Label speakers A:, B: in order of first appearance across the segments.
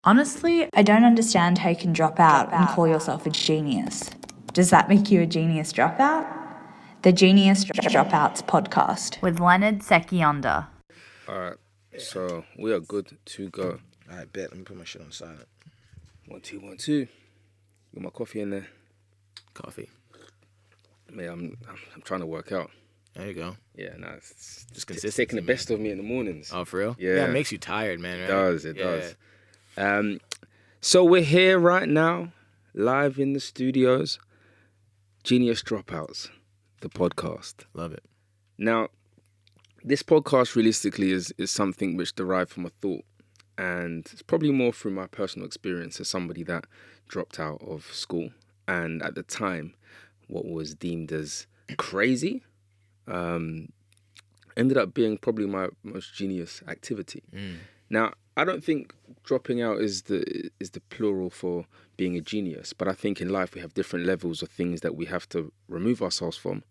A: Honestly, I don't understand how you can drop out and call yourself a genius. Does that make you a genius dropout? The Genius Dropouts podcast with Leonard Sekionda.
B: Alright, so we are good to go.
C: Alright, bet. Let me put my shit on silent.
B: 1, 2, 1, 2. Got my coffee in there.
C: Coffee.
B: Mate, I'm trying to work out.
C: There you go.
B: Yeah, it's
C: Just
B: taking
C: consistency,
B: the best of me in the mornings.
C: Oh, for real?
B: Yeah.
C: It makes you tired, man, right?
B: It does. So we're here right now, live in the studios. Genius Dropouts, the podcast.
C: Love it.
B: Now, this podcast realistically is something which derived from a thought. And it's probably more through my personal experience as somebody that dropped out of school. And at the time, what was deemed as crazy ended up being probably my most genius activity. Now, I don't think dropping out is the plural for being a genius, but I think in life we have different levels of things that we have to remove ourselves from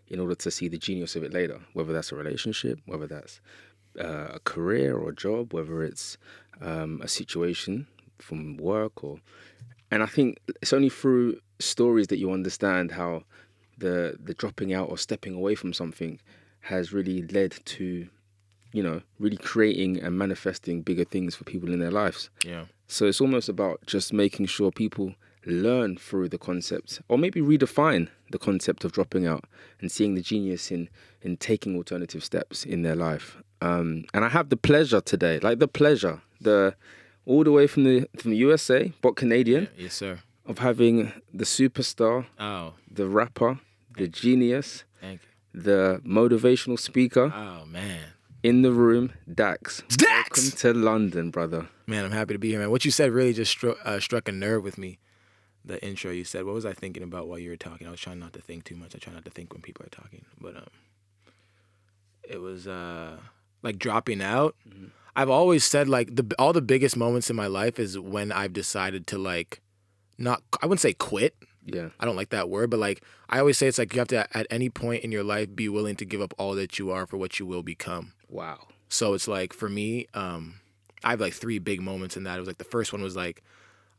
B: in order to see the genius of it later, whether that's a relationship, whether that's a career or a job, whether it's a situation from work and I think it's only through stories that you understand how the dropping out or stepping away from something has really led to, really creating and manifesting bigger things for people in their lives.
C: Yeah.
B: So it's almost about just making sure people learn through the concept or maybe redefine the concept of dropping out and seeing the genius in taking alternative steps in their life. And I have the pleasure today, all the way from the USA, but Canadian.
C: Yeah, yes, sir.
B: Of having the superstar, the rapper, the genius,
C: Thank you.
B: the motivational speaker.
C: Oh, man.
B: In the room, Dax.
C: Dax!
B: Welcome to London, brother.
C: Man, I'm happy to be here, man. What you said really just struck a nerve with me. The intro you said. What was I thinking about while you were talking? I was trying not to think too much. I try not to think when people are talking. But it was like dropping out. Mm-hmm. I've always said like all the biggest moments in my life is when I've decided to like I wouldn't say quit.
B: Yeah. I
C: don't like that word, but like I always say it's like you have to at any point in your life be willing to give up all that you are for what you will become.
B: Wow.
C: So it's like for me, I have like 3 big moments in that. It was like the first one was like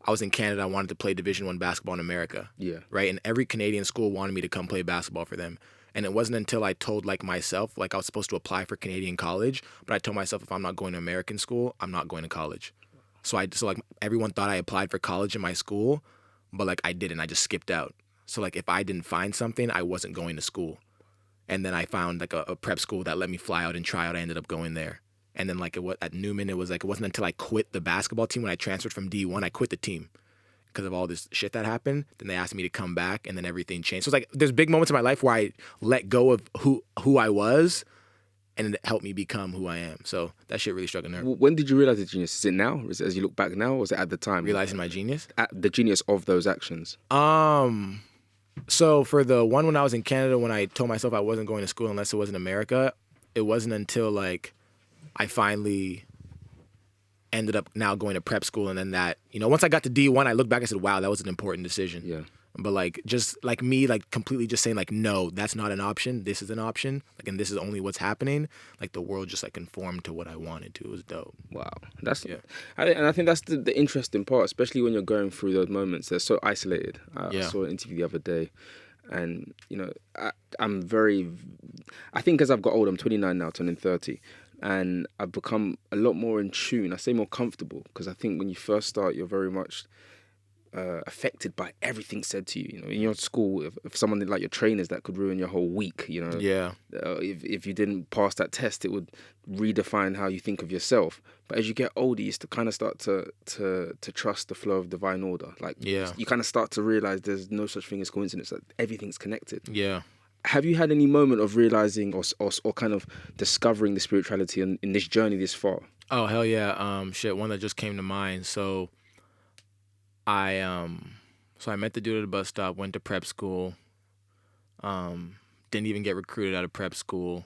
C: I was in Canada. I wanted to play Division I basketball in America.
B: Yeah.
C: Right. And every Canadian school wanted me to come play basketball for them. And it wasn't until I told like myself, like I was supposed to apply for Canadian college, but I told myself if I'm not going to American school, I'm not going to college. So like everyone thought I applied for college in my school, but like I didn't. I just skipped out. So like if I didn't find something, I wasn't going to school. And then I found like a prep school that let me fly out and try out. I ended up going there. And then like at Newman, it wasn't until I quit the basketball team when I transferred from D1, I quit the team because of all this shit that happened. Then they asked me to come back, and then everything changed. So it's like there's big moments in my life where I let go of who I was, and it helped me become who I am. So that shit really struck a nerve.
B: When did you realize the genius? Is it now? Is it as you look back now, or was it at the time?
C: Realizing my genius?
B: The genius of those actions.
C: So for the one when I was in Canada, when I told myself I wasn't going to school unless it was in America, it wasn't until like I finally ended up now going to prep school, and then that, once I got to D1, I looked back and I said, wow, that was an important decision.
B: Yeah.
C: But like just like me, like completely just saying like, no, that's not an option. This is an option. Like, and this is only what's happening. Like the world just like conformed to what I wanted to. It was dope.
B: Wow. I think that's the interesting part, especially when you're going through those moments. They're so isolated. I saw an interview the other day, and I think as I've got older, I'm 29 now, turning 30. And I've become a lot more in tune. I say more comfortable, because I think when you first start, you're very much affected by everything said to you. In your school, if someone like your trainers, that could ruin your whole week.
C: Yeah.
B: If you didn't pass that test, it would redefine how you think of yourself. But as you get older, you kind of start to trust the flow of divine order. Like, you kind of start to realize there's no such thing as coincidence. That everything's connected.
C: Yeah.
B: Have you had any moment of realizing or kind of discovering the spirituality in this journey this far?
C: Oh, hell yeah. One that just came to mind. So I met the dude at the bus stop, went to prep school, didn't even get recruited out of prep school.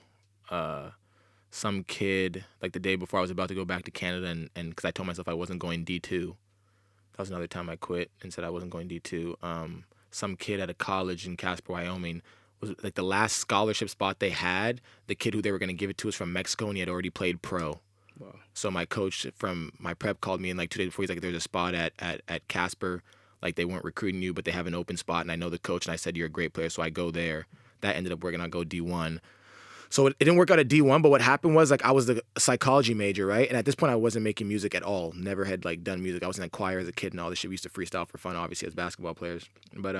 C: Some kid, like the day before I was about to go back to Canada, and because I told myself I wasn't going D2. That was another time I quit and said I wasn't going D2. Some kid at a college in Casper, Wyoming, was like the last scholarship spot they had. The kid who they were going to give it to was from Mexico, and he had already played pro.
B: Wow.
C: So my coach from my prep called me in like 2 days before. He's like, there's a spot at Casper. Like they weren't recruiting you, but they have an open spot. And I know the coach, and I said, you're a great player. So I go there. That ended up working. I go D1. So it didn't work out at D1, but what happened was like I was the psychology major, right? And at this point I wasn't making music at all. Never had like done music. I was in a choir as a kid and all this shit. We used to freestyle for fun, obviously, as basketball players. But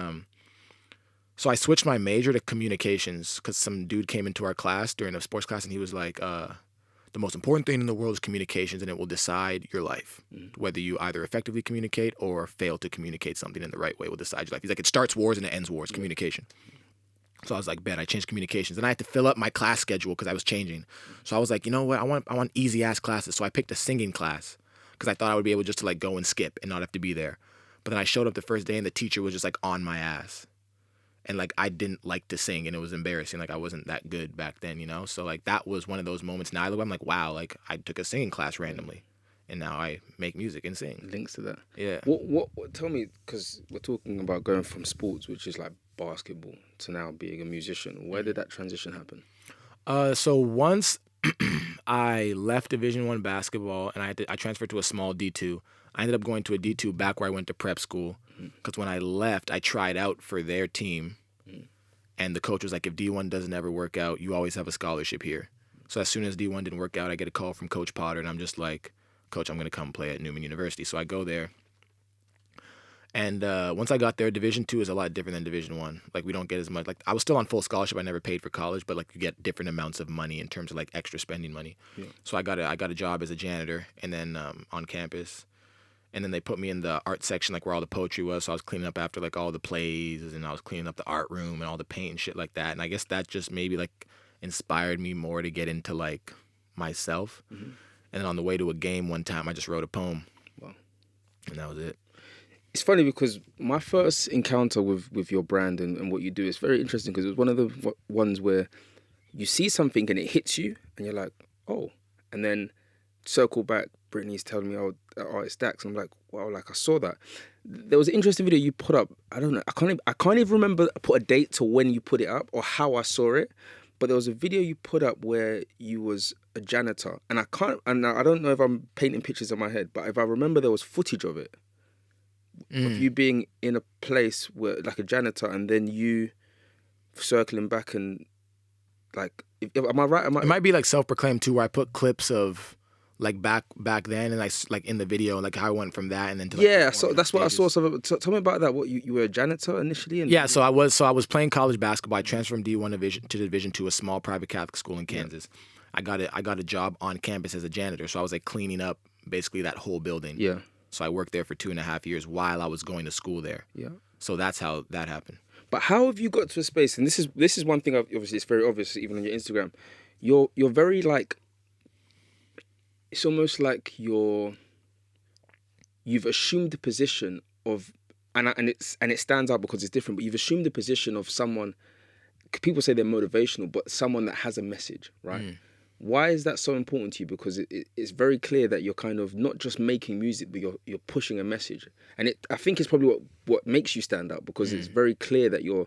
C: so I switched my major to communications because some dude came into our class during a sports class and he was like, the most important thing in the world is communications, and it will decide your life. Whether you either effectively communicate or fail to communicate something in the right way will decide your life. He's like, it starts wars and it ends wars, communication. So I was like, bet, I changed communications. And I had to fill up my class schedule because I was changing. So I was like, you know what, I want easy-ass classes. So I picked a singing class because I thought I would be able just to like go and skip and not have to be there. But then I showed up the first day and the teacher was just like on my ass. And like I didn't like to sing and it was embarrassing. Like I wasn't that good back then, you know? So like that was one of those moments. Now I look, I'm like, wow, like I took a singing class randomly. And now I make music and sing.
B: Links to that.
C: Yeah.
B: What tell me, because we're talking about going from sports, which is like basketball, to now being a musician. Where did that transition happen?
C: So once I left Division I basketball and I transferred to a small D2. I ended up going to a D2 back where I went to prep school because when I left, I tried out for their team. And the coach was like, if D1 doesn't ever work out, you always have a scholarship here. So as soon as D1 didn't work out, I get a call from Coach Potter and I'm just like, Coach, I'm going to come play at Newman University. So I go there. And once I got there, Division II is a lot different than Division I. Like, we don't get as much. Like, I was still on full scholarship. I never paid for college, but, like, you get different amounts of money in terms of, like, extra spending money. Yeah. So I got a job as a janitor and then on campus. And then they put me in the art section, like, where all the poetry was. So I was cleaning up after, like, all the plays. And I was cleaning up the art room and all the paint and shit like that. And I guess that just maybe, like, inspired me more to get into, like, myself. Mm-hmm. And then on the way to a game one time, I just wrote a poem. Wow. And that was it.
B: It's funny because my first encounter with your brand and what you do is very interesting because it was one of the ones where you see something and it hits you and you're like, oh. And then circle back, Brittany's telling me, oh, it's Dax. I'm like, wow, like I saw that. There was an interesting video you put up. I don't know. I can't even remember, put a date to when you put it up or how I saw it. But there was a video you put up where you was a janitor. And I don't know if I'm painting pictures in my head, but if I remember, there was footage of it. Of you being in a place where, like a janitor, and then you circling back and, like, am I right?
C: It might be like self-proclaimed too, where I put clips of like back then, and like in the video, like how I went from that and then to like,
B: yeah. So that's what I saw. So tell me about that. What you were a janitor initially?
C: Yeah. So I was playing college basketball. I transferred from D1 to Division II, a small private Catholic school in Kansas. Yeah. I got a job on campus as a janitor. So I was like cleaning up basically that whole building. Yeah. So I worked there for 2.5 years while I was going to school there. Yeah. So that's how that happened.
B: But how have you got to a space? And this is one thing. Obviously, it's very obvious even on your Instagram. You're very like. It's almost like you've assumed the position of, and it stands out because it's different. But you've assumed the position of someone. People say they're motivational, but someone that has a message, right? Why is that so important to you? Because it's very clear that you're kind of not just making music, but you're pushing a message. And I think it's probably what makes you stand out, because it's very clear that you're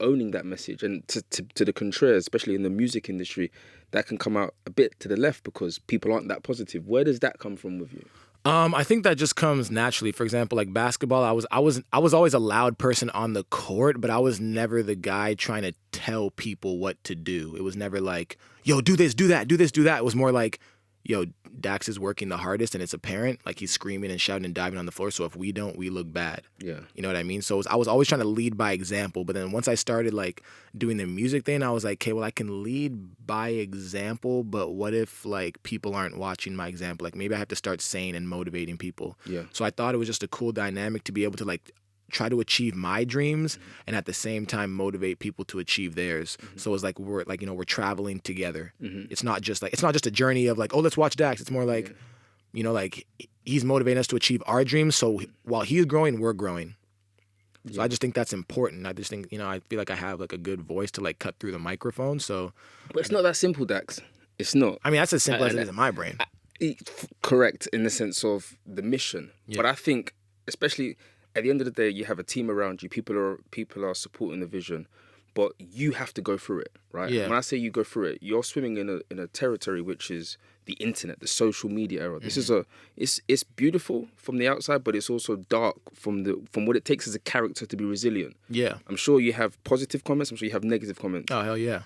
B: owning that message. And to the contrary, especially in the music industry, that can come out a bit to the left because people aren't that positive. Where does that come from with you?
C: I think that just comes naturally. For example, like basketball, I was always a loud person on the court, but I was never the guy trying to tell people what to do. It was never like, yo, do this, do that, do this, do that. It was more like, yo, Dax is working the hardest and it's apparent. Like he's screaming and shouting and diving on the floor. So if we don't, we look bad. Yeah. You know what I mean? So I was always trying to lead by example. But then once I started like doing the music thing, I was like, okay, well, I can lead by example, but what if like people aren't watching my example? Like maybe I have to start saying and motivating people. Yeah. So I thought it was just a cool dynamic to be able to like try to achieve my dreams and at the same time motivate people to achieve theirs. So it's like we're traveling together. It's not just a journey of like, oh, let's watch Dax. It's more like, like he's motivating us to achieve our dreams. So while he's growing, we're growing. So I just think that's important. I just think, I feel like I have like a good voice to like cut through the microphone. So,
B: but it's not that simple, Dax. It's not.
C: I mean, that's as simple as it is in my brain.
B: Correct in the sense of the mission. Yeah. But I think, especially at the end of the day, you have a team around you. People are supporting the vision. but you have to go through it, right?
C: Yeah.
B: When I say you go through it, you're swimming in a territory which is the internet, the social media era. This is it's beautiful from the outside, but it's also dark from what it takes as a character to be resilient.
C: Yeah.
B: I'm sure you have positive comments. I'm sure you have negative comments.
C: Oh, hell yeah.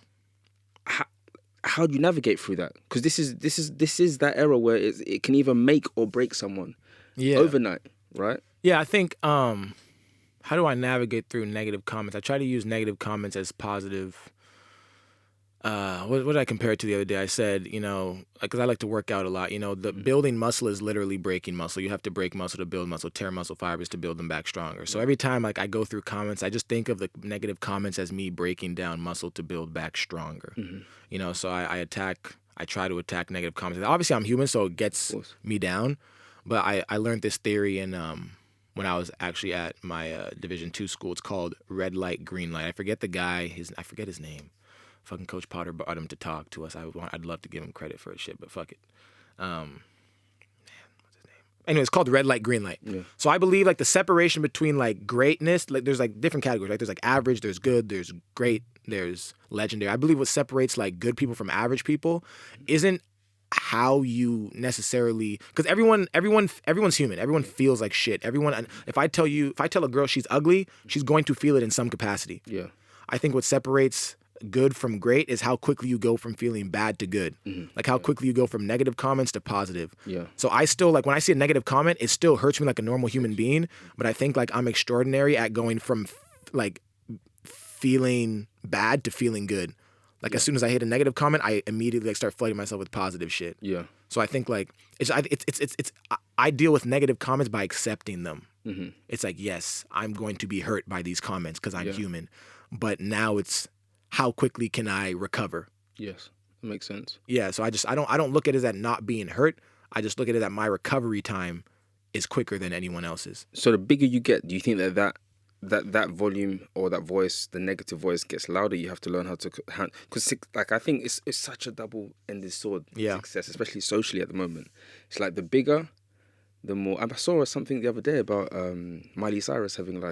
B: How do you navigate through that? Because this is that era where it can either make or break someone overnight, right?
C: Yeah, I think, how do I navigate through negative comments? I try to use negative comments as positive. What did I compare it to the other day? I said, because I like to work out a lot, the building muscle is literally breaking muscle. You have to break muscle to build muscle, tear muscle fibers to build them back stronger. So every time I go through comments, I just think of the negative comments as me breaking down muscle to build back stronger. So I try to attack negative comments. Obviously I'm human, so it gets me down. But I learned this theory when I was actually at my Division II school. It's called red light, green light. I forget the guy, I forget his name. Fucking Coach Potter brought him to talk to us. I'd love to give him credit for his shit, but fuck it. What's his name? Anyway, it's called red light, green light. Yeah. So I believe the separation between greatness, there's different categories, right? There's average, there's good, there's great, there's legendary. I believe what separates good people from average people isn't how you necessarily, because everyone's human. Everyone feels like shit. If I tell a girl she's ugly, she's going to feel it in some capacity.
B: Yeah.
C: I think what separates good from great is how quickly you go from feeling bad to good. How quickly you go from negative comments to positive.
B: Yeah.
C: So I still when I see a negative comment, it still hurts me like a normal human being, but I think I'm extraordinary at going from feeling bad to feeling good. As soon as I hit a negative comment, I immediately start flooding myself with positive shit. Yeah. So I think I deal with negative comments by accepting them. It's yes, I'm going to be hurt by these comments because I'm human, but now it's how quickly can I recover?
B: Yes, that makes sense.
C: Yeah, so I don't look at it as that not being hurt. I just look at it that my recovery time is quicker than anyone else's.
B: So the bigger you get, do you think that volume or that voice, the negative voice, gets louder? You have to learn how to because I think it's such a double-ended sword.
C: Yeah.
B: Success, especially socially at the moment. It's the bigger, the more. I saw something the other day about Miley Cyrus having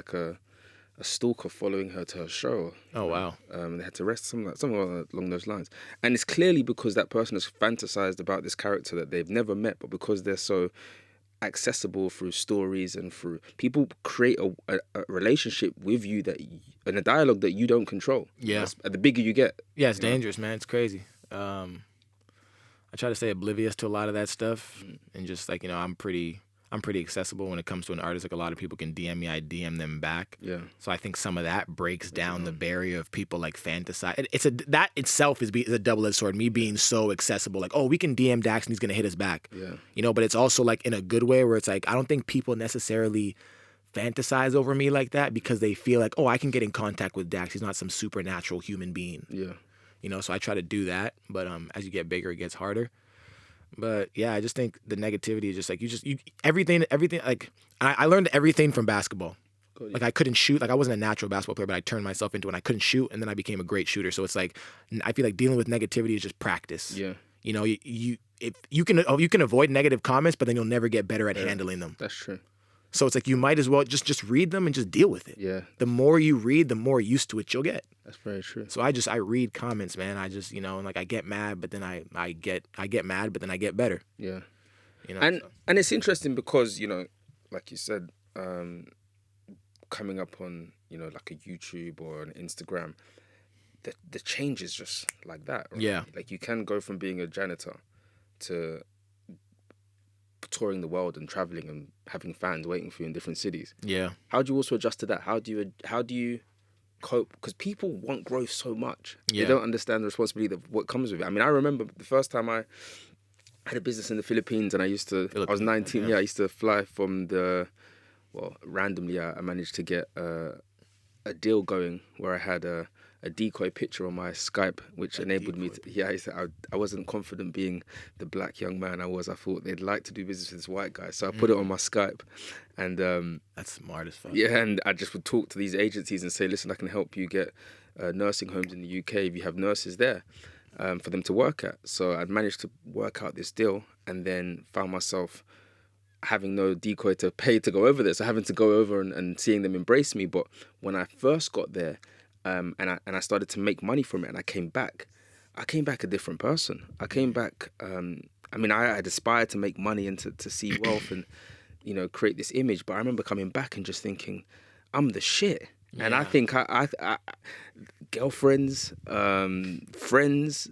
B: a stalker following her to her show.
C: Oh, wow.
B: They had to arrest something along those lines. And it's clearly because that person has fantasized about this character that they've never met, but because they're so accessible through stories and through people create a relationship with you and a dialogue that you don't control.
C: Yeah.
B: The bigger you get.
C: Yeah, it's dangerous, man. It's crazy. I try to stay oblivious to a lot of that stuff and just I'm pretty accessible when it comes to an artist. A lot of people can DM me, I DM them back.
B: Yeah.
C: So I think some of that breaks down the barrier of people fantasize. That itself is a double-edged sword. Me being so accessible, we can DM Dax and he's gonna hit us back. Yeah. But it's also in a good way where it's I don't think people necessarily fantasize over me like that because they feel I can get in contact with Dax. He's not some supernatural human being.
B: Yeah.
C: So I try to do that, but as you get bigger, it gets harder. But yeah, I just think the negativity is just everything. I learned everything from basketball. Good. I couldn't shoot. I wasn't a natural basketball player, but I turned myself into it. I couldn't shoot, and then I became a great shooter. So it's I feel dealing with negativity is just practice.
B: Yeah.
C: If you can avoid negative comments, but then you'll never get better at handling them.
B: That's true.
C: So it's you might as well just read them and just deal with it.
B: Yeah.
C: The more you read, the more used to it you'll get.
B: That's very true.
C: So I read comments, man. I just and I get mad, but then I get mad, but then I get better.
B: Yeah. And it's interesting because like you said, coming up on a YouTube or an Instagram, the change is just like that. Right?
C: Yeah.
B: You can go from being a janitor to touring the world and traveling and having fans waiting for you in different cities.
C: Yeah.
B: How do you also adjust to that? How do you cope? Because people want growth so much.
C: Yeah.
B: They don't understand the responsibility of what comes with it. I mean, I remember the first time I had a business in the Philippines and I was 19. Yeah, I used to fly from randomly I managed to get a deal going where I had a decoy picture on my Skype, which enabled me to. I wasn't confident being the black young man I was. I thought they'd like to do business with this white guy, so I put it on my Skype, and
C: that's smart as fuck.
B: Yeah, and I just would talk to these agencies and say, listen, I can help you get nursing homes in the UK if you have nurses there for them to work at. So I'd managed to work out this deal, and then found myself having no decoy to pay to go over there, so having to go over and seeing them embrace me. But when I first got there, and I started to make money from it, and I came back a different person. I came back. I mean, I had aspired to make money and to see wealth and, you know, create this image. But I remember coming back and just thinking, I'm the shit. Yeah. And I think I girlfriends, friends,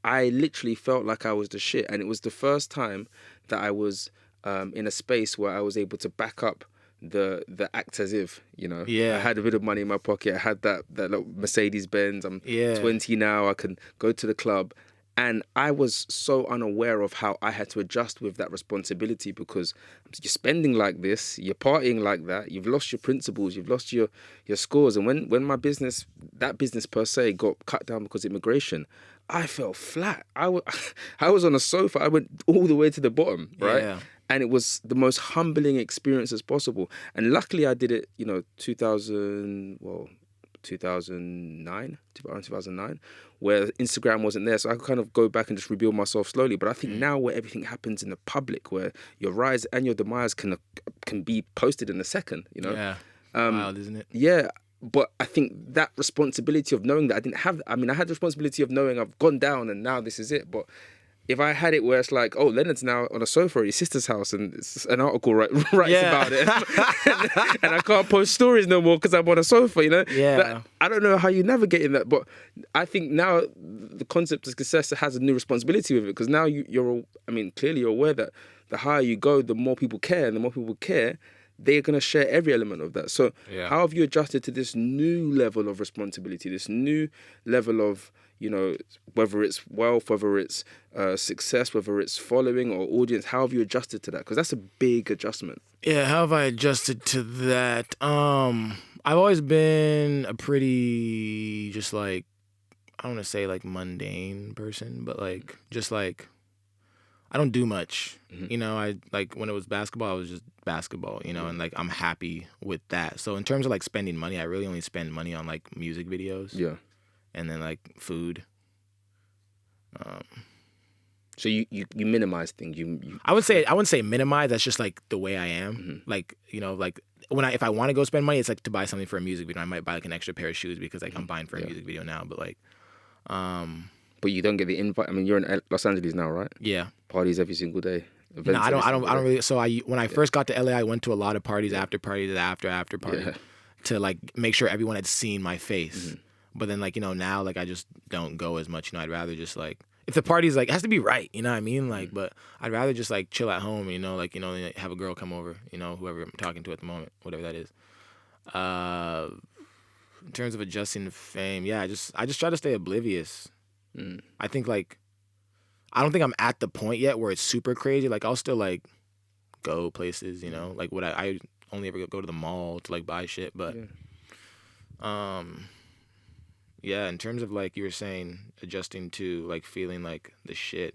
B: I literally felt like I was the shit. And it was the first time that I was in a space where I was able to back up the act as if, you know, I had a bit of money in my pocket. I had that little Mercedes Benz. I'm 20 now. I can go to the club. And I was so unaware of how I had to adjust with that responsibility, because you're spending like this, you're partying like that, you've lost your principles, you've lost your scores. And when my business, that business per se, got cut down because of immigration, I fell flat. I was on a sofa. I went all the way to the bottom, right? Yeah. And it was the most humbling experience as possible. And luckily I did it, you know, 2009, where Instagram wasn't there. So I could kind of go back and just rebuild myself slowly. But I think now, where everything happens in the public, where your rise and your demise can be posted in a second, you know?
C: Yeah. Wild, isn't it?
B: Yeah. But I think that responsibility of knowing that I didn't have, I mean, I had the responsibility of knowing I've gone down and now this is it. But if I had it where it's like, oh, Leonard's now on a sofa at his sister's house and it's an article writes about it, and I can't post stories no more because I'm on a sofa, you know?
C: Yeah.
B: I don't know how you navigate in that, but I think now the concept of success has a new responsibility with it, because now clearly you're aware that the higher you go, the more people care, and the more people care, they're going to share every element of that. So how have you adjusted to this new level of responsibility, this new level of, you know, whether it's wealth, whether it's success, whether it's following or audience, how have you adjusted to that? Because that's a big adjustment.
C: Yeah, how have I adjusted to that? I've always been a pretty, just like, I don't want to say like mundane person, but like, just like, I don't do much. Mm-hmm. You know, I like when it was basketball, I was just basketball, you know, and like I'm happy with that. So in terms of like spending money, I really only spend money on like music videos. Yeah. And then like food.
B: So you minimize things.
C: I wouldn't say minimize. That's just like the way I am. Mm-hmm. Like, you know, like if I want to go spend money, it's like to buy something for a music video. I might buy like an extra pair of shoes because like I'm buying for a music video now. But like,
B: but you don't get the invite. I mean, you're in Los Angeles now, right?
C: Yeah.
B: Parties every single day.
C: No, I don't really. So when I first got to LA, I went to a lot of parties, after parties, after parties, to like make sure everyone had seen my face. Mm-hmm. But then, like, you know, now, like, I just don't go as much. You know, I'd rather just, like, if the party's, like, it has to be right, you know what I mean? Like, but I'd rather just, like, chill at home, you know, like, you know, have a girl come over, you know, whoever I'm talking to at the moment, whatever that is. In terms of adjusting to fame, yeah, I just try to stay oblivious. Mm. I think, like, I don't think I'm at the point yet where it's super crazy. Like, I'll still, like, go places, you know? Like, I only ever go to the mall to, like, buy shit, but, yeah, in terms of, like, you were saying, adjusting to, like, feeling like the shit.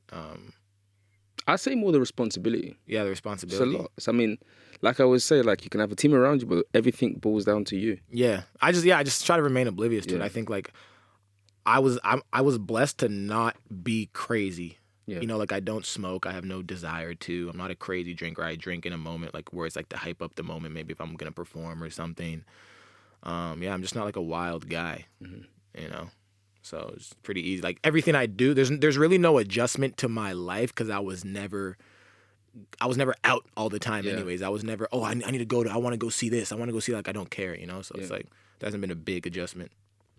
B: I'd say more the responsibility.
C: Yeah, the responsibility.
B: It's a lot. So, I mean, like I always say, like, you can have a team around you, but everything boils down to you.
C: Yeah. I just try to remain oblivious to it. I think, like, I was blessed to not be crazy. Yeah. You know, like, I don't smoke. I have no desire to. I'm not a crazy drinker. I drink in a moment, like, where it's, like, to hype up the moment, maybe if I'm going to perform or something. Yeah, I'm just not, like, a wild guy. Mm-hmm. You know, so it's pretty easy. Like everything I do, there's really no adjustment to my life because I was never out all the time. Anyways, I was never. Oh, I need to go I want to go see this. I want to go see. Like I don't care. You know, so it's like there hasn't been a big adjustment.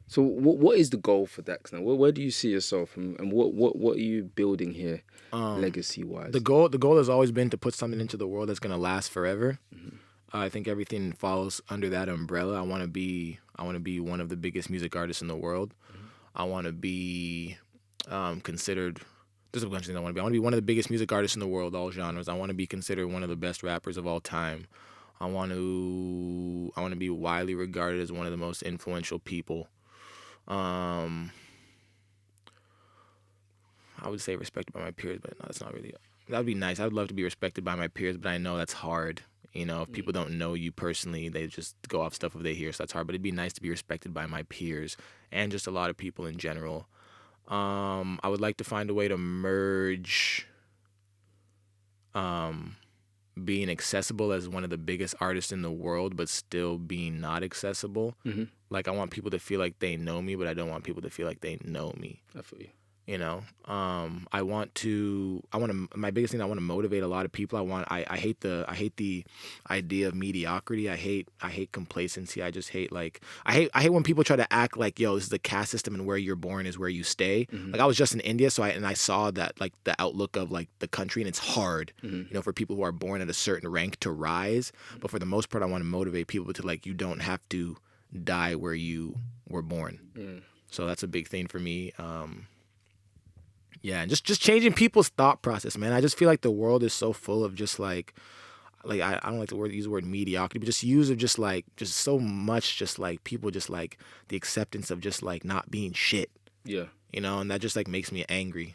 B: So what is the goal for Dax now? Where do you see yourself, and what are you building here, legacy wise?
C: The goal has always been to put something into the world that's gonna last forever. Mm-hmm. I think everything falls under that umbrella. I want to be one of the biggest music artists in the world. Mm-hmm. I want to be considered. There's a bunch of things I want to be. I want to be one of the biggest music artists in the world, all genres. I want to be considered one of the best rappers of all time. I want to be widely regarded as one of the most influential people. I would say respected by my peers, but no, that's not really. That would be nice. I would love to be respected by my peers, but I know that's hard. You know, if people don't know you personally, they just go off stuff if they hear, so that's hard. But it'd be nice to be respected by my peers and just a lot of people in general. I would like to find a way to merge being accessible as one of the biggest artists in the world, but still being not accessible Like I want people to feel like they know me, but I don't want people to feel like they know me.
B: I feel you.
C: You know, my biggest thing, I want to motivate a lot of people. I hate the idea of mediocrity. I hate complacency. I just hate I hate when people try to act like, yo, this is the caste system and where you're born is where you stay.
B: Mm-hmm.
C: Like I was just in India, so I saw that like the outlook of like the country, and it's hard,
B: Mm-hmm.
C: you know, for people who are born at a certain rank to rise. But for the most part, I want to motivate people to like, you don't have to die where you were born. So that's a big thing for me. Yeah, and just changing people's thought process, man. I just feel like the world is so full of just like I don't like to use the word mediocrity, but just use of just so much just like people just like the acceptance of just like not being shit.
B: Yeah.
C: You know, and that just like makes me angry.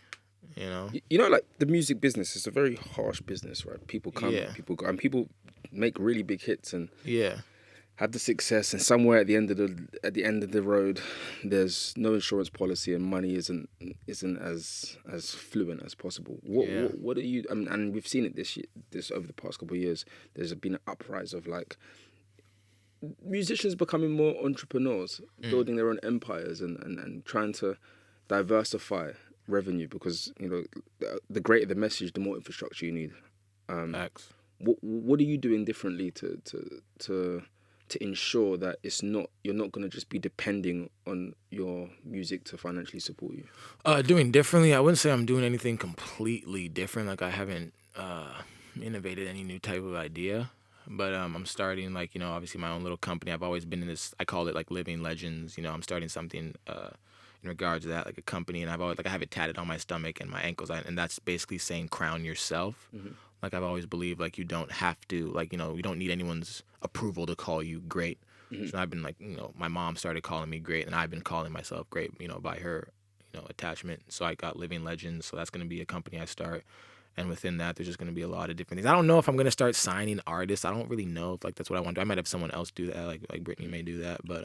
C: You know?
B: You know, like the music business is a very harsh business, right? People come, people go, and people make really big hits and have the success, and somewhere at the end of the road, there's no insurance policy and money isn't as fluent as possible. What are you? And we've seen it this over the past couple of years. There's been an uprise of like musicians becoming more entrepreneurs, building their own empires and trying to diversify revenue, because you know the greater the message, the more infrastructure you need.
C: Facts.
B: What are you doing differently to ensure that you're not going to just be depending on your music to financially support you?
C: Doing differently, I wouldn't say I'm doing anything completely different. Like I haven't innovated any new type of idea, but I'm starting like, you know, obviously my own little company. I've always been in this, I call it like living legends. You know, I'm starting something in regards to that, like a company, and I've always I have it tatted on my stomach and my ankles, and that's basically saying crown yourself. Mm-hmm. Like I've always believed, like you don't have to, like, you know, you don't need anyone's approval to call you great. Mm-hmm. So I've been like, you know, my mom started calling me great, and I've been calling myself great, you know, by her, you know, attachment. So I got Living Legends. So that's going to be a company I start. And within that, there's just going to be a lot of different things. I don't know if I'm going to start signing artists. I don't really know if like that's what I want to do. I might have someone else do that, like Brittany may do that. But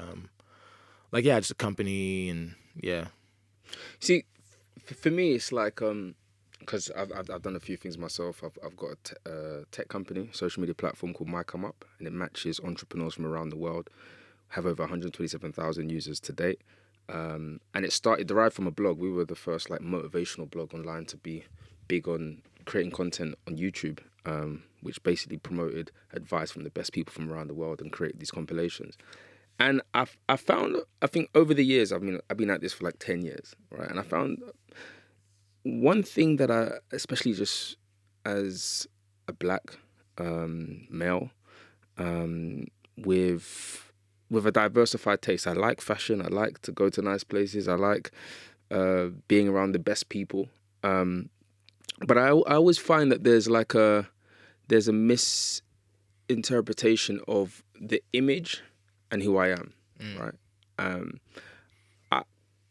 C: like, yeah, just a company, and yeah.
B: See, for me, it's like because I've done a few things myself. I've got a tech company, social media platform called My Come Up, and it matches entrepreneurs from around the world. Have over 127,000 users to date, and it derived from a blog. We were the first like motivational blog online to be big on creating content on YouTube, which basically promoted advice from the best people from around the world and created these compilations. And I found, I think over the years, I've been at this for like 10 years, right? And I found one thing that I, especially just as a black male with a diversified taste, I like fashion, I like to go to nice places, I like being around the best people. But I always find that there's a misinterpretation of the image and who I am, right?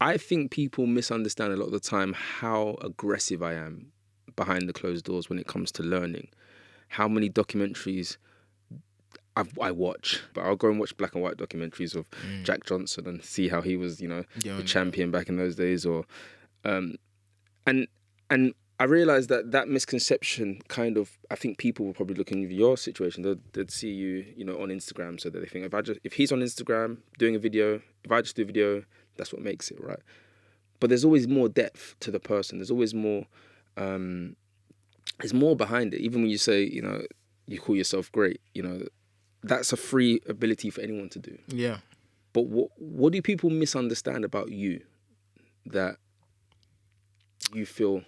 B: I think people misunderstand a lot of the time how aggressive I am behind the closed doors when it comes to learning. How many documentaries I watch, but I'll go and watch black and white documentaries of Jack Johnson and see how he was, you know, the champion back in those days, or and I realized that misconception kind of, I think people will probably look in your situation, they'd see you, you know, on Instagram, so that they think if he's on Instagram doing a video, if I just do a video, that's what makes it, right? But there's always more depth to the person. There's always more, there's more behind it. Even when you say, you know, you call yourself great, you know, that's a free ability for anyone to do.
C: Yeah.
B: But what do people misunderstand about you that you feel?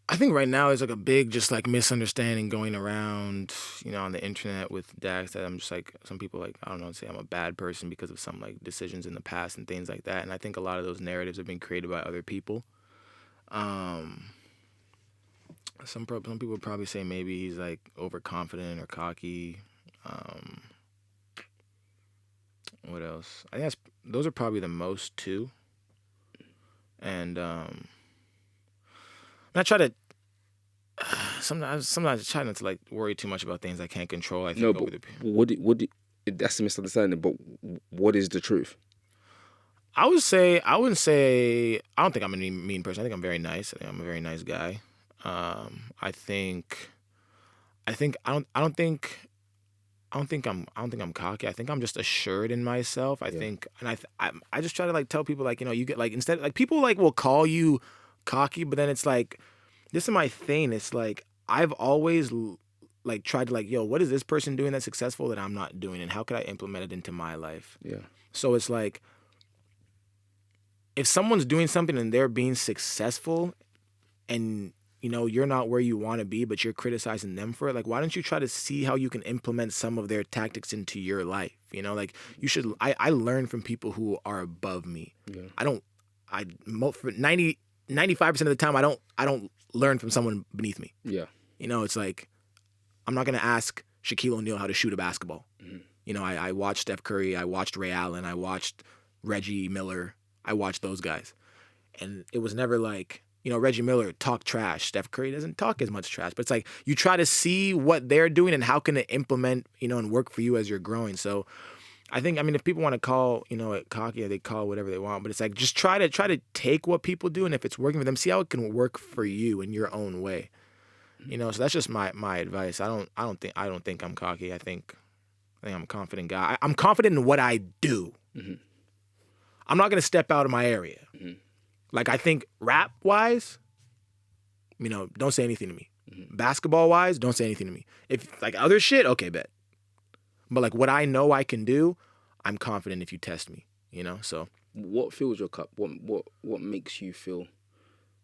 C: I think right now there's like a big just like misunderstanding going around, you know, on the internet with Dax, that I'm just like, some people like, I don't know, say I'm a bad person because of some like decisions in the past and things like that. And I think a lot of those narratives have been created by other people. Some people would probably say maybe he's like overconfident or cocky. What else? I think those are probably the most two. And I try to sometimes I try not to like worry too much about things I can't control. I think
B: no, but that's the misunderstanding. But what is the truth?
C: I wouldn't say. I don't think I'm a mean person. I think I'm very nice. I think I'm a very nice guy. I don't think don't think I'm cocky. I think I'm just assured in myself. I think, and I just try to like tell people like, you know, you get like, instead, like people like will call you cocky, but then it's like, this is my thing. It's like, I've always like tried to like, yo, what is this person doing that's successful that I'm not doing? And how could I implement it into my life?
B: Yeah.
C: So it's like, if someone's doing something and they're being successful and, you know, you're not where you want to be, but you're criticizing them for it, like, why don't you try to see how you can implement some of their tactics into your life? You know, like, you should, I learn from people who are above me. Yeah. For 95% of the time, I don't learn from someone beneath me.
B: Yeah.
C: You know, it's like, I'm not going to ask Shaquille O'Neal how to shoot a basketball. Mm-hmm. You know, I watched Steph Curry, I watched Ray Allen, I watched Reggie Miller, I watched those guys. And it was never like, you know, Reggie Miller talked trash. Steph Curry doesn't talk as much trash. But it's like, you try to see what they're doing and how can it implement, you know, and work for you as you're growing. So I think, I mean, if people want to call, you know, it cocky, they call it whatever they want. But it's like, just try to take what people do, and if it's working for them, see how it can work for you in your own way. You know, so that's just my advice. I don't think I'm cocky. I think I'm a confident guy. I'm confident in what I do. Mm-hmm. I'm not gonna step out of my area. Mm-hmm. Like, I think rap wise, you know, don't say anything to me. Mm-hmm. Basketball wise, don't say anything to me. If like other shit, okay, bet. But like what I know I can do, I'm confident if you test me. You know, so
B: what fills your cup? What makes you feel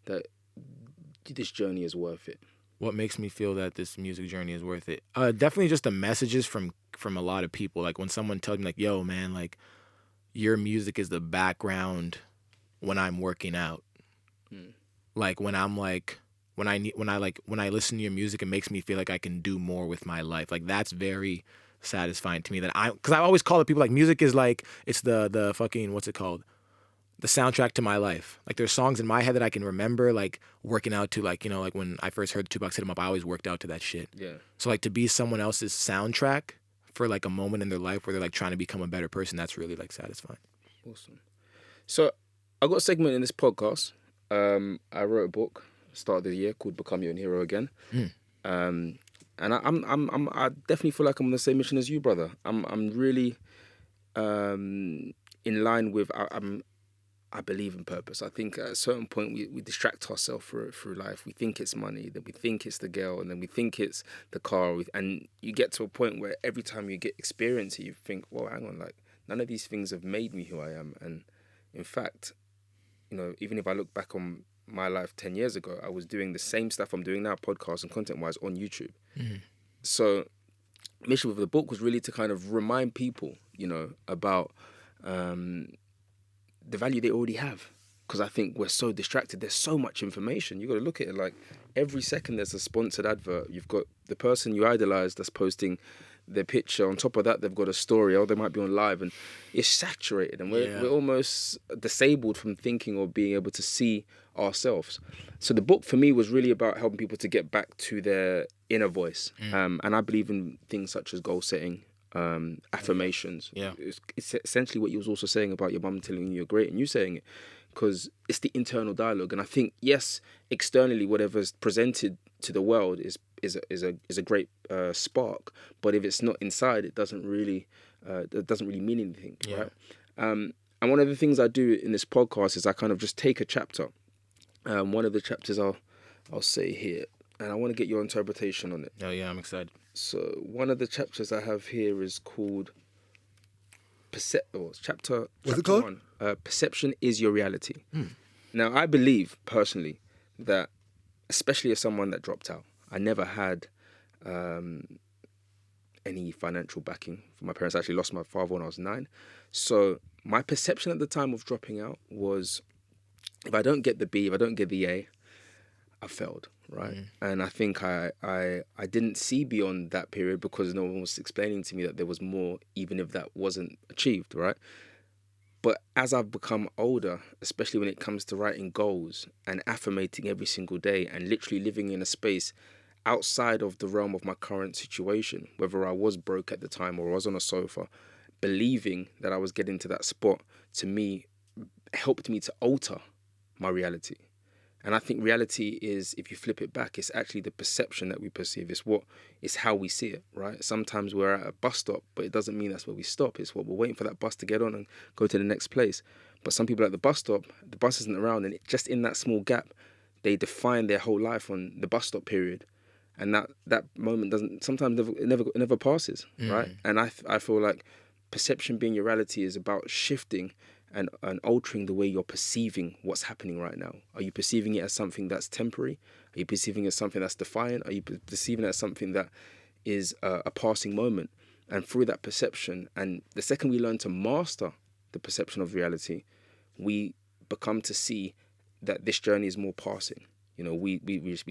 B: that this journey is worth it?
C: What makes me feel that this music journey is worth it? Definitely just the messages from a lot of people. Like when someone tells me like, yo, man, like your music is the background when I'm working out. Like when I'm like, when I listen to your music, it makes me feel like I can do more with my life. Like that's very satisfying to me, because I always call it, people like, music is like, it's the fucking, what's it called? The soundtrack to my life. Like there's songs in my head that I can remember, like working out to, like, you know, like when I first heard Tupac Hit 'Em Up, I always worked out to that shit.
B: Yeah.
C: So like to be someone else's soundtrack for like a moment in their life where they're like trying to become a better person, that's really like satisfying.
B: Awesome. So I got a segment in this podcast. I wrote a book start of the year called Become Your Own Hero Again. And I definitely feel like I'm on the same mission as you, brother. I'm really in line with, I believe in purpose. I think at a certain point we distract ourselves through life. We think it's money, then we think it's the girl, and then we think it's the car. And you get to a point where every time you get experience it, you think, well, hang on, like none of these things have made me who I am. And in fact, you know, even if I look back on my life 10 years ago, I was doing the same stuff I'm doing now, podcast and content-wise, on YouTube. Mm-hmm. So mission of the book was really to kind of remind people, you know, about the value they already have, because I think we're so distracted. There's so much information. You got to look at it like every second there's a sponsored advert. You've got the person you idolize that's posting their picture. On top of that, they've got a story, or they might be on live, and it's saturated, and we're almost disabled from thinking or being able to see ourselves. So the book for me was really about helping people to get back to their inner voice. And I believe in things such as goal setting, affirmations. Yeah, it's essentially what you was also saying about your mum telling you you're great and you saying it, because it's the internal dialogue. And I think, yes, externally whatever's presented to the world is a great spark, but if it's not inside, it doesn't really mean anything. Yeah. Right? And one of the things I do in this podcast is I kind of just take a chapter. One of the chapters I'll say here, and I want to get your interpretation on it.
C: Oh yeah, I'm excited.
B: So one of the chapters I have here is called chapter
C: What's it called?
B: 1. Perception is your reality. Now, I believe personally that, especially as someone that dropped out, I never had any financial backing from my parents. I actually lost my father when I was 9. So my perception at the time of dropping out was, if I don't get the B, if I don't get the A, I failed, right? And I think I didn't see beyond that period because no one was explaining to me that there was more, even if that wasn't achieved, right? But as I've become older, especially when it comes to writing goals and affirmating every single day and literally living in a space outside of the realm of my current situation, whether I was broke at the time or I was on a sofa, believing that I was getting to that spot, to me, helped me to alter my reality. And I think reality is, if you flip it back, it's actually the perception that we perceive. It's how we see it, right? Sometimes we're at a bus stop, but it doesn't mean that's where we stop. It's what we're waiting for that bus to get on and go to the next place. But some people at the bus stop, the bus isn't around, and just in that small gap, they define their whole life on the bus stop period. And that moment never passes, right? And I feel like perception being your reality is about shifting and altering the way you're perceiving what's happening right now. Are you perceiving it as something that's temporary? Are you perceiving it as something that's defiant? Are you perceiving it as something that is a passing moment? And through that perception, and the second we learn to master the perception of reality, we become to see that this journey is more passing. You know, we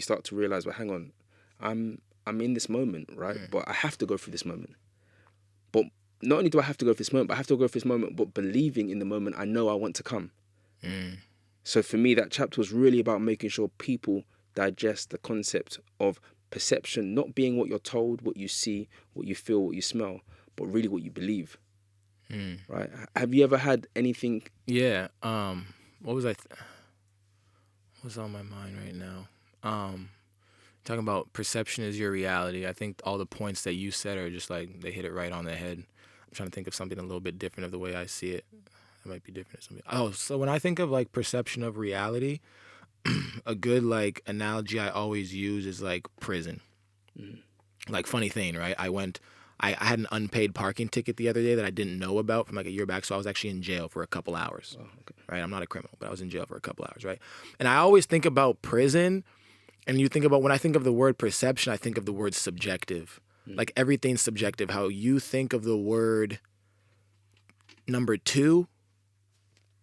B: start to realize, well, hang on, I'm in this moment, right? But I have to go through this moment. But not only do I have to go through this moment, but I have to go through this moment, but believing in the moment I know I want to come. So for me, that chapter was really about making sure people digest the concept of perception not being what you're told, what you see, what you feel, what you smell, but really what you believe. Right? Have you ever had anything?
C: Yeah. What was what's on my mind right now? Talking about perception is your reality. I think all the points that you said are just like, they hit it right on the head. I'm trying to think of something a little bit different of the way I see it. It might be different to somebody. Oh, so when I think of like perception of reality, a good like analogy I always use is like prison. Like, funny thing, right? I had an unpaid parking ticket the other day that I didn't know about from like a year back, so I was actually in jail for a couple hours. Right? I'm not a criminal, but I was in jail for a couple hours, right? And I always think about prison, and when I think of the word perception, I think of the word subjective. Like, everything's subjective. How you think of the word number 2,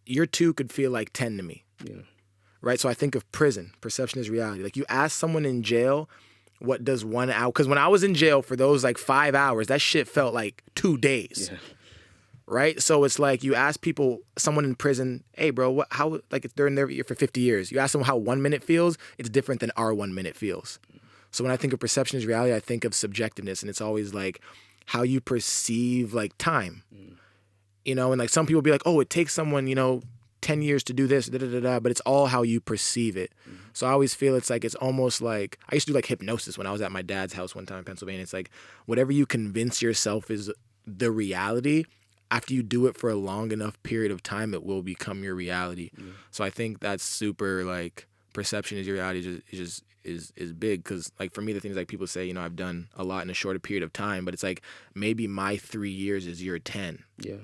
C: your 2 could feel like 10 to me.
B: Yeah.
C: Right? So I think of prison. Perception is reality. Like, you ask someone in jail, what does 1 hour... Because when I was in jail for those, like, 5 hours, that shit felt like 2 days. Yeah. Right? So it's like, you ask people, someone in prison, hey, bro, how, like, if they're in there for 50 years, you ask them how 1 minute feels, it's different than our 1 minute feels. So when I think of perception is reality, I think of subjectiveness, and it's always like how you perceive like time. You know, and like some people be like, oh, it takes someone, 10 years to do this, but it's all how you perceive it. So I always feel it's almost like, I used to do like hypnosis when I was at my dad's house one time in Pennsylvania. It's like, whatever you convince yourself is the reality, after you do it for a long enough period of time, it will become your reality. So I think that's super, like, perception is your reality is big, because like for me, the things like people say, you know, I've done a lot in a shorter period of time, but it's like maybe my 3 years is your 10.
B: Yeah.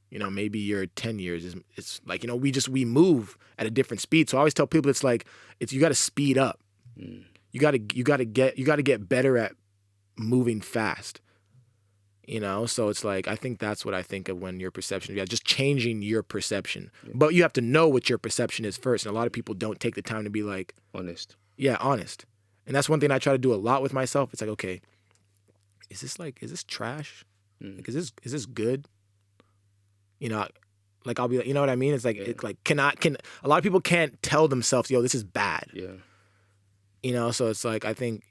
C: You know, maybe your 10 years is, it's like, you know, we move at a different speed. So I always tell people it's like, you got to speed up. You got to get better at moving fast. You know, so it's like, I think that's what I think of when your perception, just changing your perception. Yeah. But you have to know what your perception is first. And a lot of people don't take the time to be like,
B: honest.
C: Yeah, honest. And that's one thing I try to do a lot with myself. It's like, okay, is this trash? Like, is this good? You know, like I'll be like, you know what I mean? It's like, yeah. It's like, a lot of people can't tell themselves, yo, this is bad.
B: Yeah.
C: You know, so it's like, I think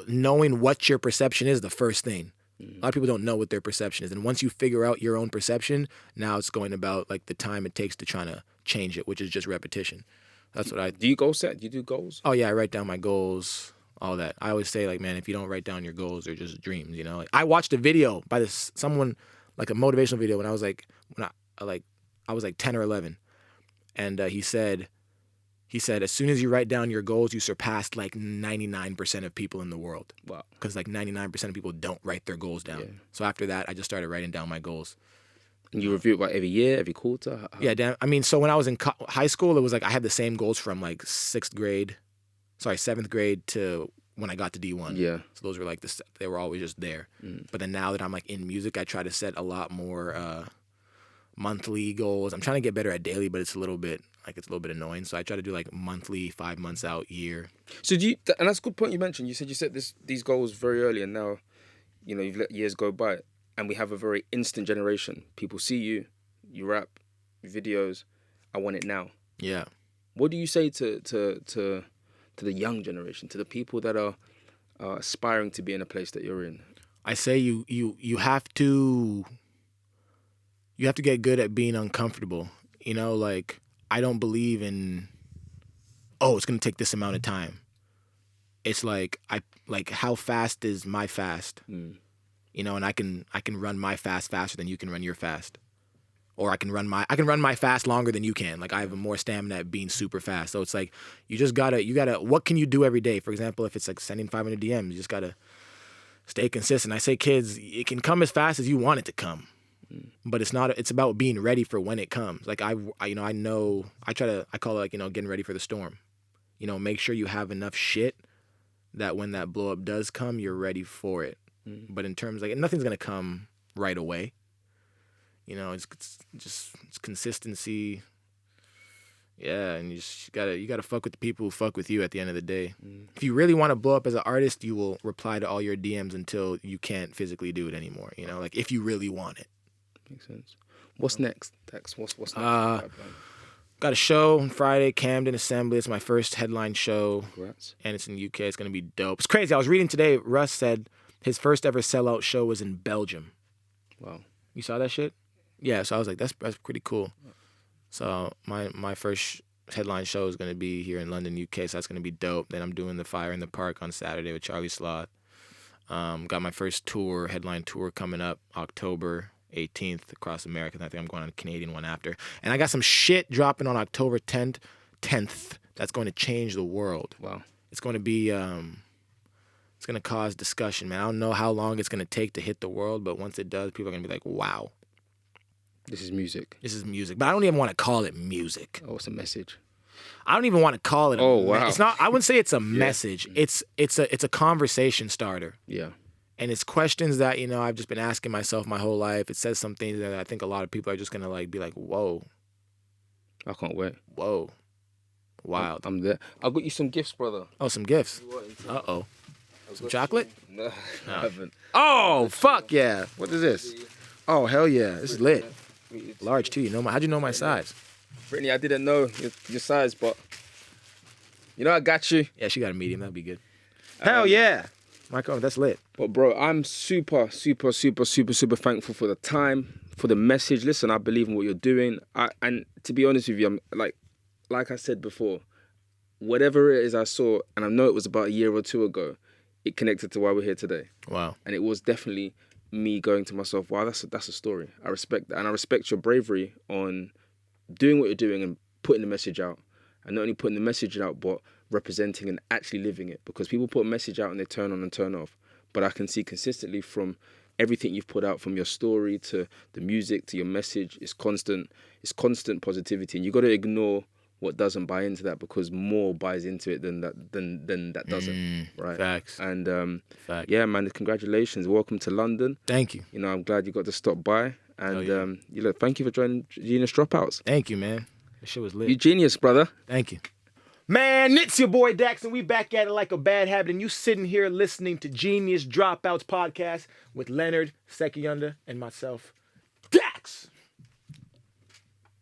C: knowing what your perception is the first thing. A lot of people don't know what their perception is. And once you figure out your own perception, now it's going about like the time it takes to try to change it, which is just repetition. That's what I...
B: Do you goal set? Do you do goals?
C: Oh, yeah, I write down my goals, all that. I always say, like, man, if you don't write down your goals, they're just dreams, you know? Like, I watched a video by someone, like a motivational video when I was like, I was like 10 or 11. And he said, as soon as you write down your goals, you surpassed like 99% of people in the world.
B: Wow.
C: Because like 99% of people don't write their goals down. Yeah. So after that, I just started writing down my goals.
B: And you review it like every year, every quarter?
C: Yeah, I mean, so when I was in high school, it was like I had the same goals from like 7th grade to when I got to D1.
B: Yeah.
C: So those were like, they were always just there. But then now that I'm like in music, I try to set a lot more monthly goals. I'm trying to get better at daily, but it's a little bit annoying. So I try to do like monthly, 5 months out, year.
B: So and that's a good point you mentioned. You said you set these goals very early, and now, you know, you've let years go by, and we have a very instant generation. People see you rap, videos. I want it now.
C: Yeah.
B: What do you say to the young generation, to the people that are aspiring to be in a place that you're in?
C: I say you have to get good at being uncomfortable. You know, like, I don't believe in oh, it's gonna take this amount of time. It's like how fast is my fast? You know, and I can run my fast faster than you can run your fast. Or I can run my fast longer than you can. Like I have more stamina at being super fast. So it's like you gotta what can you do every day? For example, if it's like sending 500 DMs, you just gotta stay consistent. I say kids, it can come as fast as you want it to come. But it's about being ready for when it comes. Like I call it like, you know, getting ready for the storm. You know, make sure you have enough shit that when that blow up does come, you're ready for it. But in terms like nothing's gonna come right away. You know, it's consistency. Yeah, and you gotta fuck with the people who fuck with you at the end of the day. If you really want to blow up as an artist, you will reply to all your DMs until you can't physically do it anymore. You know, like if you really want it.
B: Makes sense. What's next, Dex? What's next?
C: Got a show on Friday, Camden Assembly. It's my first headline show.
B: Congrats.
C: And it's in the UK. It's going to be dope. It's crazy. I was reading today, Russ said his first ever sellout show was in Belgium.
B: Wow.
C: You saw that shit? Yeah, so I was like, that's pretty cool. So my first headline show is going to be here in London, UK, so that's going to be dope. Then I'm doing the Fire in the Park on Saturday with Charlie Sloth. Got my first headline tour coming up October 18th across America. I think I'm going on a Canadian one after. And I got some shit dropping on October 10th that's going to change the world.
B: Wow.
C: It's going to be, it's going to cause discussion, man. I don't know how long it's going to take to hit the world, but once it does, people are going to be like, wow.
B: This is music.
C: But I don't even want to call it music.
B: Oh, it's a message.
C: I don't even want to call it
B: wow.
C: It's not, I wouldn't say it's a message. It's a conversation starter.
B: Yeah.
C: And it's questions that, you know, I've just been asking myself my whole life. It says some things that I think a lot of people are just going to like be like, whoa.
B: I can't wait.
C: Whoa. Wild.
B: I'm there. I got you some gifts, brother.
C: Oh, some gifts. Uh-oh. Some chocolate?
B: No, I haven't.
C: Oh, fuck yeah. What is this? Oh, hell yeah. This is lit. Large too. How'd you know my size?
B: Brittany, I didn't know your size, but you know I got you.
C: Yeah, she got a medium. That'd be good. Hell yeah. Michael, that's lit.
B: But bro, I'm super thankful for the time, for the message. Listen, I believe in what you're doing. And to be honest with you, I'm like I said before, whatever it is I saw, and I know it was about a year or two ago, it connected to why we're here today.
C: Wow.
B: And it was definitely me going to myself, wow, that's a story. I respect that. And I respect your bravery on doing what you're doing and putting the message out. And not only putting the message out, but representing and actually living it. Because people put a message out and they turn on and turn off. But I can see consistently from everything you've put out, from your story to the music to your message, it's constant positivity. And you got to ignore what doesn't buy into that, because more buys into it than that doesn't. Right.
C: Facts.
B: And
C: Facts.
B: yeah, man, congratulations. Welcome to London.
C: Thank you.
B: You know, I'm glad you got to stop by. And thank you for joining Genius Dropouts.
C: Thank you, man. This shit was lit.
B: You genius, brother.
C: Thank you. Man, it's your boy Dax, and we back at it like a bad habit, and you sitting here listening to Genius Dropouts podcast with Leonard, Sekiyunda, and myself,